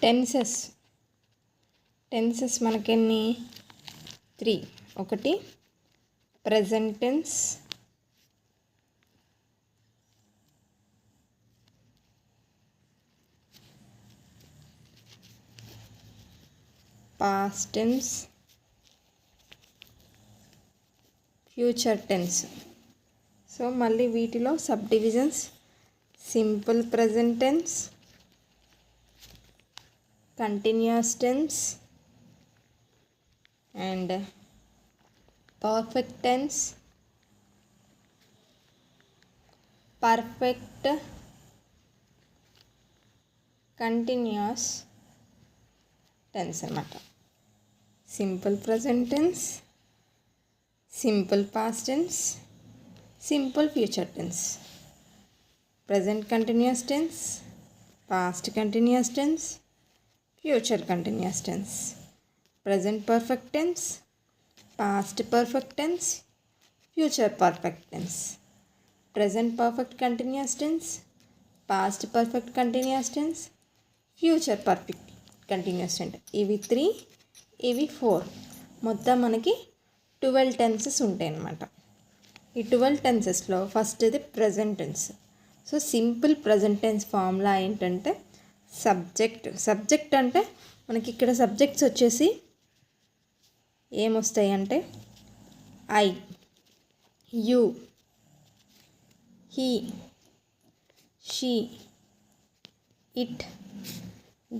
Tenses మనకెన్ని 3. ఒకటి present tense, past tense, future tense. So మళ్ళీ వీటిలో sub divisions simple present tense, continuous tense and perfect tense, perfect continuous tense అన్నమాట. Simple present tense, simple past tense, simple future tense, present continuous tense, past continuous tense, future continuous tense, present perfect tense, past perfect tense, future perfect tense, present perfect continuous tense, past perfect continuous tense, future perfect continuous tense. ఇవి 3, ఇవి 4. మొత్తం మనకి 12 tenses ఉంటాయి అన్నమాట. ఈ 12 టెన్సెస్లో first ఇది present tense. So simple present tense formula ఏంటంటే సబ్జెక్ట్ అంటే మనకి ఇక్కడ సబ్జెక్ట్స్ వచ్చేసి ఏమొస్తాయి అంటే I, you, he, she, it,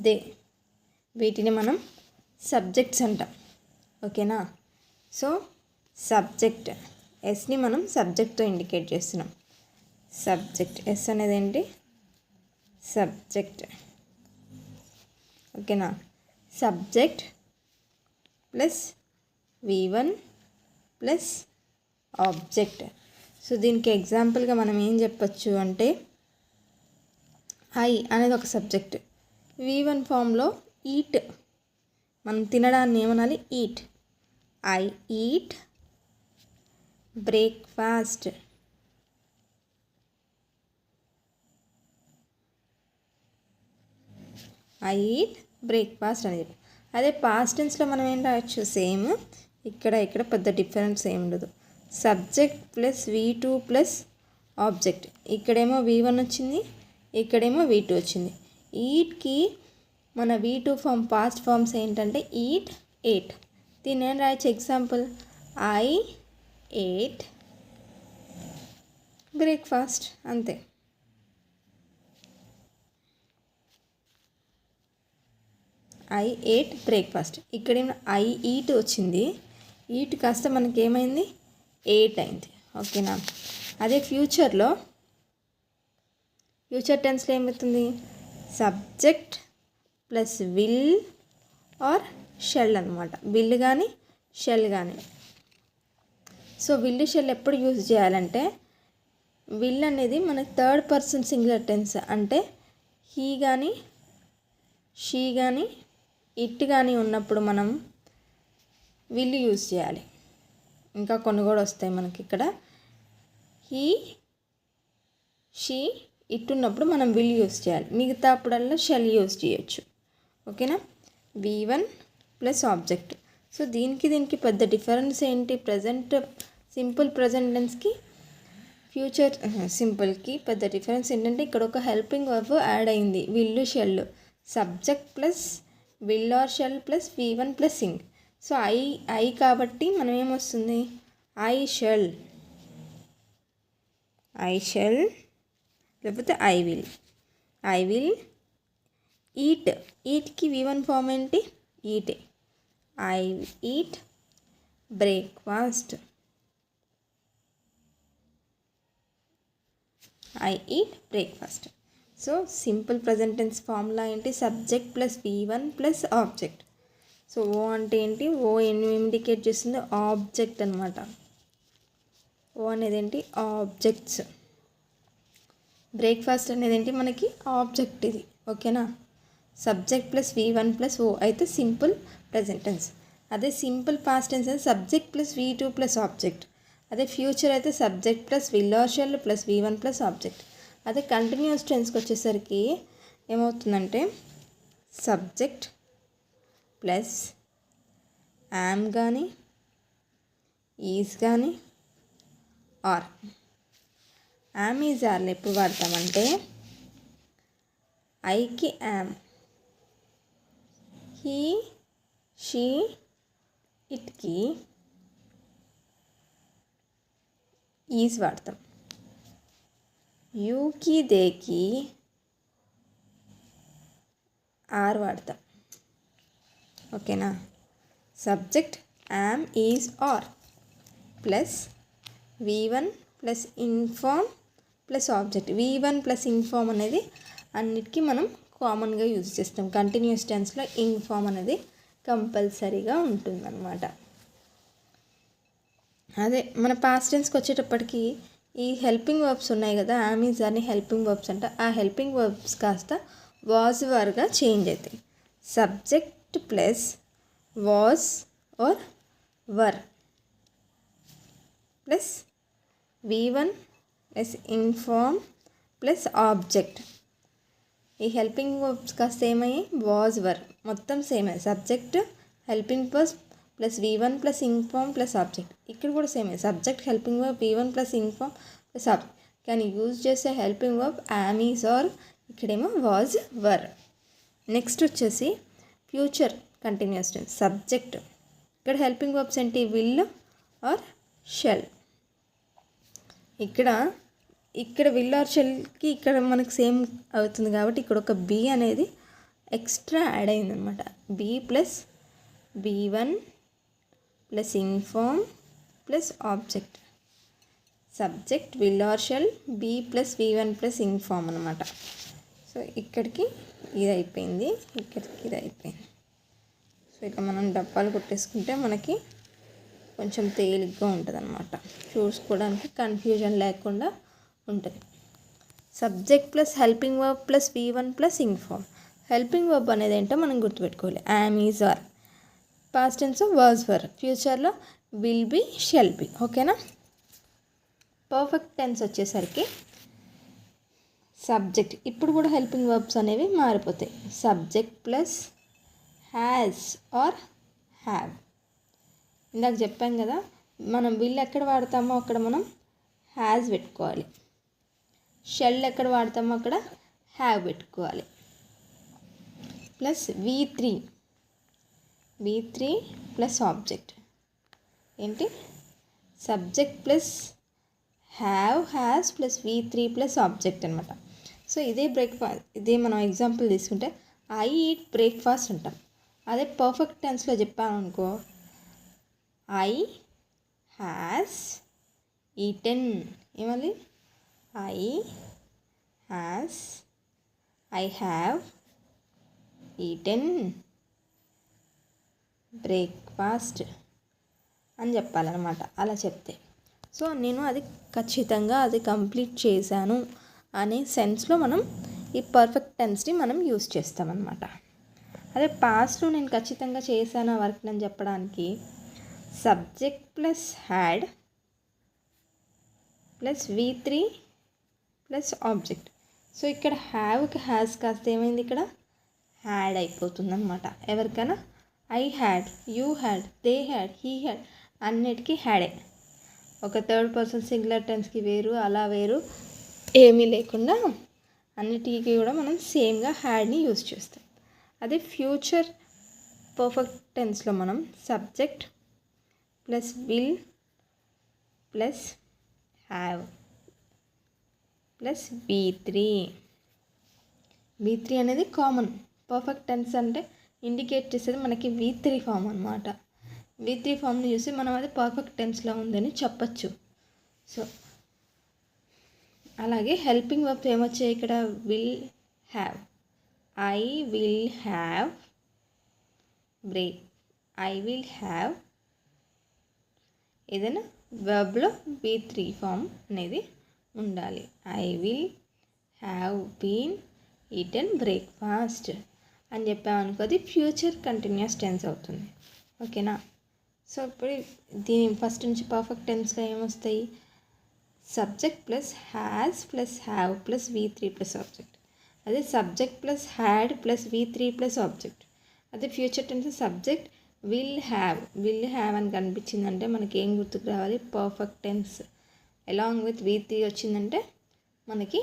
they. వీటిని మనం సబ్జెక్ట్స్ అంటాం. ఓకేనా? సో సబ్జెక్ట్ ఎస్ని మనం సబ్జెక్ట్తో ఇండికేట్ చేస్తున్నాం. సబ్జెక్ట్ ఎస్ అనేది ఏంటి? సబ్జెక్ట్. ఓకేనా? Subject plus V1 plus object. So దీనికి ఎగ్జాంపుల్గా మనం ఏం చెప్పచ్చు అంటే ఐ అనేది ఒక సబ్జెక్ట్. V1 ఫామ్లో ఈట్, మనం తినడాన్ని ఏమనాలి? Eat. I eat breakfast. I eat breakfast అని చెప్పి. అదే పాస్ట్ టెన్స్లో మనం ఏం రాయొచ్చు? సేమ్. ఇక్కడ పెద్ద డిఫరెన్స్ ఏమి ఉండదు. Subject plus V2 plus object. ఇక్కడేమో V1 వచ్చింది, ఇక్కడేమో V2 వచ్చింది. ఈట్కి మన V2 ఫామ్ పాస్ట్ ఫామ్స్ ఏంటంటే ఈట్, ఎయిట్. దీన్ని ఏం రాయొచ్చు? Example I ate breakfast. అంతే. I ate breakfast. ఇక్కడేమో ఐ ఈట్ వచ్చింది, ఈట్ కాస్త మనకి ఏమైంది? ఎయిట్ అయింది. ఓకేనా? అదే ఫ్యూచర్ టెన్స్లో ఏమవుతుంది? Subject plus will or shell అనమాట. విల్ కానీ షెల్ కానీ. సో విల్ షెల్ ఎప్పుడు యూజ్ చేయాలంటే విల్ అనేది మనకి థర్డ్ పర్సన్ సింగులర్ టెన్స్. అంటే హీ కానీ షీ కానీ ఇట్ కానీ ఉన్నప్పుడు మనం విల్ యూజ్ చేయాలి. ఇంకా కొన్ని కూడా వస్తాయి మనకి ఇక్కడ. హీ షీ ఇట్ ఉన్నప్పుడు మనం విల్ యూజ్ చేయాలి. మిగతా అప్పుడల్లా షెల్ యూజ్ చేయొచ్చు. ఓకేనా? V1 plus object. సో దీనికి పెద్ద డిఫరెన్స్ ఏంటి? సింపుల్ ప్రజెంట్ టెన్స్కి ఫ్యూచర్ సింపుల్కి పెద్ద డిఫరెన్స్ ఏంటంటే ఇక్కడ ఒక హెల్పింగ్ వర్బ్ యాడ్ అయింది. Will, shall. Subject plus will or shall plus V1 plus sing. So I కాబట్టి మనం ఏమొస్తుంది? ఐ షెల్ లేకపోతే ఐ విల్ ఈట్కి V1 ఫామ్ ఏంటి? ఈటే. I eat breakfast. So simple present tense formula ఏంటి? Subject plus V1 plus object. So O అంటే ఏంటి? ఓ ఇండికేట్ చేస్తుంది ఆబ్జెక్ట్ అనమాట. ఓ అనేది ఏంటి? ఆబ్జెక్ట్స్. బ్రేక్ఫాస్ట్ అనేది ఏంటి? మనకి ఆబ్జెక్ట్ ఇది. ఓకేనా? Subject plus V1 plus O అయితే సింపుల్ ప్రజెంట్ టెన్స్. అదే సింపుల్ పాస్ట్ టెన్స్ అయితే subject plus V2 plus object. అదే ఫ్యూచర్ అయితే subject plus will or shall plus V1 plus object. అదే కంటిన్యూస్ టెన్స్కి వచ్చేసరికి ఏమవుతుందంటే సబ్జెక్ట్ ప్లస్ యామ్ కానీ ఈజ్ కానీ ఆర్. యామ్ ఈజ్ ఆర్లు ఎప్పుడు వాడతామంటే ఐకి యామ్, హీ షీ ఇట్కి ఈజ్ వాడతాం. యూకి దేకి ఆర్ వాడతాం. ఓకేనా. Subject am is are plus V1 plus inform plus object. V1 plus inform అనేది అన్నిటికీ మనం కామన్గా యూజ్ చేస్తాం. కంటిన్యూస్ టెన్స్లో ఇన్ఫార్మ్ అనేది కంపల్సరీగా ఉంటుందన్నమాట. అదే మన పాస్ట్ టెన్స్కి వచ్చేటప్పటికి ఈ హెల్పింగ్ వర్బ్స్ ఉన్నాయి కదా, యామ్ ఈజ్ అని హెల్పింగ్ వర్బ్స్ అంట. ఆ హెల్పింగ్ వర్బ్స్ కాస్త వాజ్ వర్గా చేంజ్ అవుతాయి. Subject plus was or were plus V1 plus inform plus object. ఈ హెల్పింగ్ వర్బ్స్ కాస్త ఏమయ్యాయి, వాజ్ వర్ మొత్తం same. Subject helping verbs plus V1 plus inform plus object. ఇక్కడ కూడా same. Subject helping verb V1 plus inform plus object. కానీ use చేసే helping verb am is are, ఇక్కడేమో was were. Next వచ్చేసి future continuous tense. Subject ఇక్కడ helping verbs ఏంటి, will or shall. ఇక్కడ will or షెల్కి ఇక్కడ మనకు సేమ్ అవుతుంది కాబట్టి ఇక్కడ ఒక బి అనేది ఎక్స్ట్రా యాడ్ అయిందనమాట. Be plus V1 plus inform plus object. Subject will or shall, be plus V1 plus ing form అనమాట. సో ఇక్కడికి ఇది అయిపోయింది, ఇక్కడికి ఇది అయిపోయింది. సో ఇట్లా మనం డబ్బాలు కొట్టేసుకుంటే మనకి కొంచెం తేలిగ్గా ఉంటుంది అనమాట, చూసుకోవడానికి కన్ఫ్యూజన్ లేకుండా ఉంటుంది. Subject plus helping verb plus V1 plus inform. Helping verb అనేది ఏంటో మనం గుర్తుపెట్టుకోవాలి. Am is are, past tense was were, ఫ్యూచర్లో విల్ బి షెల్ బి. ఓకేనా. పర్ఫెక్ట్ టెన్స్ వచ్చేసరికి సబ్జెక్ట్ ఇప్పుడు కూడా హెల్పింగ్ వర్బ్స్ అనేవి మారిపోతాయి. Subject plus has or have. ఇందాక చెప్పాం కదా, మనం విల్ ఎక్కడ వాడతామో అక్కడ మనం హ్యాస్ పెట్టుకోవాలి. షెల్ ఎక్కడ వాడతామో అక్కడ హ్యావ్ పెట్టుకోవాలి. Plus V3 plus object. ఏంటి, subject plus have has plus V3 plus object అనమాట. సో ఇదే మనం ఎగ్జాంపుల్ తీసుకుంటే ఐ ఈట్ బ్రేక్ఫాస్ట్ అంటాం. అదే పర్ఫెక్ట్ టెన్స్లో చెప్పామనుకో, ఐ హ్యాస్ ఈటెన్. ఏమది, ఐ హ్యావ్ ఈటెన్ బ్రేక్ఫాస్ట్ అని చెప్పాలన్నమాట అలా చెప్తే. సో నేను అది ఖచ్చితంగా అది కంప్లీట్ చేశాను అనే సెన్స్లో మనం ఈ పర్ఫెక్ట్ టెన్స్ని మనం యూస్ చేస్తామన్నమాట. అదే పాస్ట్లో నేను ఖచ్చితంగా చేశాను ఆ వర్క్ అని చెప్పడానికి subject plus had plus V3 plus object. So ఇక్కడ హ్యావ్కి హ్యాస్ కాస్త ఏమైంది, ఇక్కడ హ్యాడ్ అయిపోతుంది అనమాట. ఎవరికైనా I had, you had, they had, he had అన్నిటికీ హ్యాడే. ఒక థర్డ్ పర్సన్ సింగులర్ టెన్స్కి వేరు అలా వేరు ఏమీ లేకుండా అన్నిటికీ కూడా మనం సేమ్గా హ్యాడ్ని యూజ్ చేస్తాం. అదే ఫ్యూచర్ పర్ఫెక్ట్ టెన్స్లో మనం subject plus will plus have plus V3 అనేది కామన్. పర్ఫెక్ట్ టెన్స్ అంటే ఇండికేట్ చేసేది మనకి V3 ఫామ్ అనమాట. V3 ఫామ్ని చూసి మనం అది పర్ఫెక్ట్ టెన్స్లో ఉందని చెప్పచ్చు. సో అలాగే హెల్పింగ్ వర్బ్స్ ఏమొచ్చాయి ఇక్కడ, will have, I will have I will have. ఏదైనా వర్బ్లో V3 ఫామ్ అనేది ఉండాలి. I will have been eaten breakfast అని చెప్పామనుకో అది ఫ్యూచర్ కంటిన్యూస్ టెన్స్ అవుతుంది. ఓకేనా. సో ఇప్పుడు దీని ఫస్ట్ నుంచి పర్ఫెక్ట్ టెన్స్గా ఏమొస్తాయి, subject plus has plus have plus V3 plus object. అదే subject plus had plus V3 plus object. అదే future tense subject will have అని కనిపించిందంటే మనకి ఏం గుర్తుకు రావాలి? Perfect tense. Along with V3 వచ్చిందంటే మనకి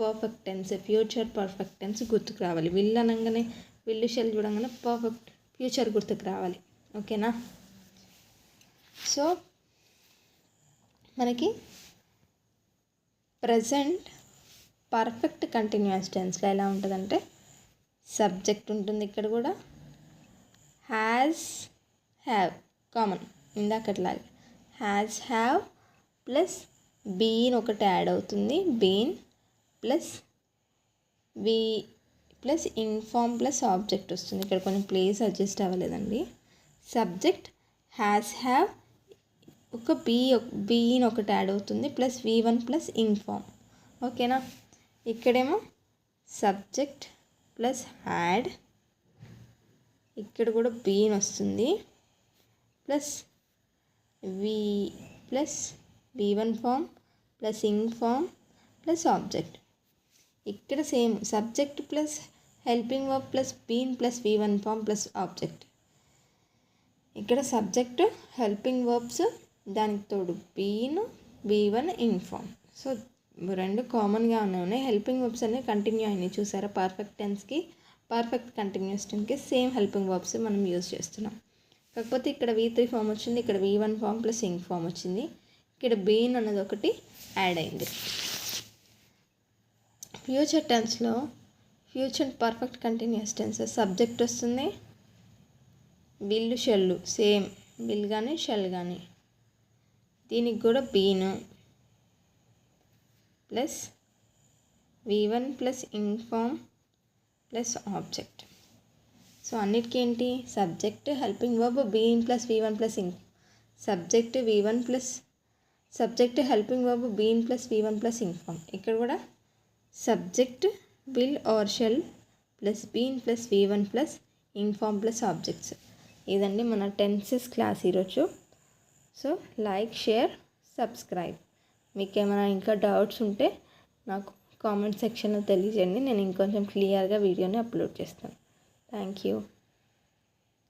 perfect tense, future perfect tense గుర్తుకు రావాలి. విల్ అనగానే విల్ షెల్ చూడంగానే పర్ఫెక్ట్ ఫ్యూచర్ గుర్తుకు రావాలి. ఓకేనా? సో మనకి ప్రజెంట్ పర్ఫెక్ట్ కంటిన్యూస్ టెన్స్లో ఎలా ఉంటుందంటే సబ్జెక్ట్ ఉంటుంది, ఇక్కడ కూడా హ్యాస్ హ్యావ్ కామన్ ఇందాకట్లాగా హ్యాస్ హ్యావ్ ప్లస్ బీన్ ఒకటి యాడ్ అవుతుంది, been plus V plus inform plus object వస్తుంది. ఇక్కడ కొంచెం ప్లేస్ అడ్జస్ట్ అవ్వలేదండి. సబ్జెక్ట్ హ్యాస్ హ్యావ్ ఒక బీన్ ఒకటి యాడ్ అవుతుంది ప్లస్ V1 ప్లస్ ఇన్ఫార్మ్. ఓకేనా? ఇక్కడేమో సబ్జెక్ట్ ప్లస్ హ్యాడ్, ఇక్కడ కూడా బీన్ వస్తుంది plus V1 form plus inform plus object. ఇక్కడ same subject plus helping verb plus been plus V1 form plus object. ఇక్కడ సబ్జెక్ట్ హెల్పింగ్ వర్బ్స్ దానికి తోడు బీన్ V1 ఇన్ఫార్మ్. సో రెండు కామన్గా ఉన్నాయి. హెల్పింగ్ వర్బ్స్ అనేవి కంటిన్యూ అయినాయి చూసారా? పర్ఫెక్ట్ టెన్స్కి పర్ఫెక్ట్ కంటిన్యూస్ టెన్స్కి సేమ్ హెల్పింగ్ వర్బ్స్ మనం యూజ్ చేస్తున్నాం. కాకపోతే ఇక్కడ V3 ఫామ్ వచ్చింది, ఇక్కడ V1 ఫామ్ ప్లస్ ఇన్ఫార్మ్ వచ్చింది, ఇక్కడ బీన్ అన్నది ఒకటి యాడ్ అయింది. ఫ్యూచర్ టెన్స్లో future perfect continuous tense subject వస్తుంది, విల్ షెల్ సేమ్ విల్ కానీ షెల్ కానీ, దీనికి కూడా been plus V1 plus inform plus object. So అన్నిటికీ ఏంటి? Subject helping verb been plus V1 plus subject V1 plus subject helping verb been plus V1 plus inform. ఇక్కడ కూడా subject will or shall plus been plus V1 plus inform plus objects. ఇదండి మన tenses class ఈరోజు. So like, share, subscribe. మీకు ఏమైనా ఇంకా doubts ఉంటే నాకు కామెంట్ సెక్షన్లో తెలియజేయండి. నేను ఇంకొంచెం క్లియర్గా వీడియోని అప్లోడ్ చేస్తాను. Thank you.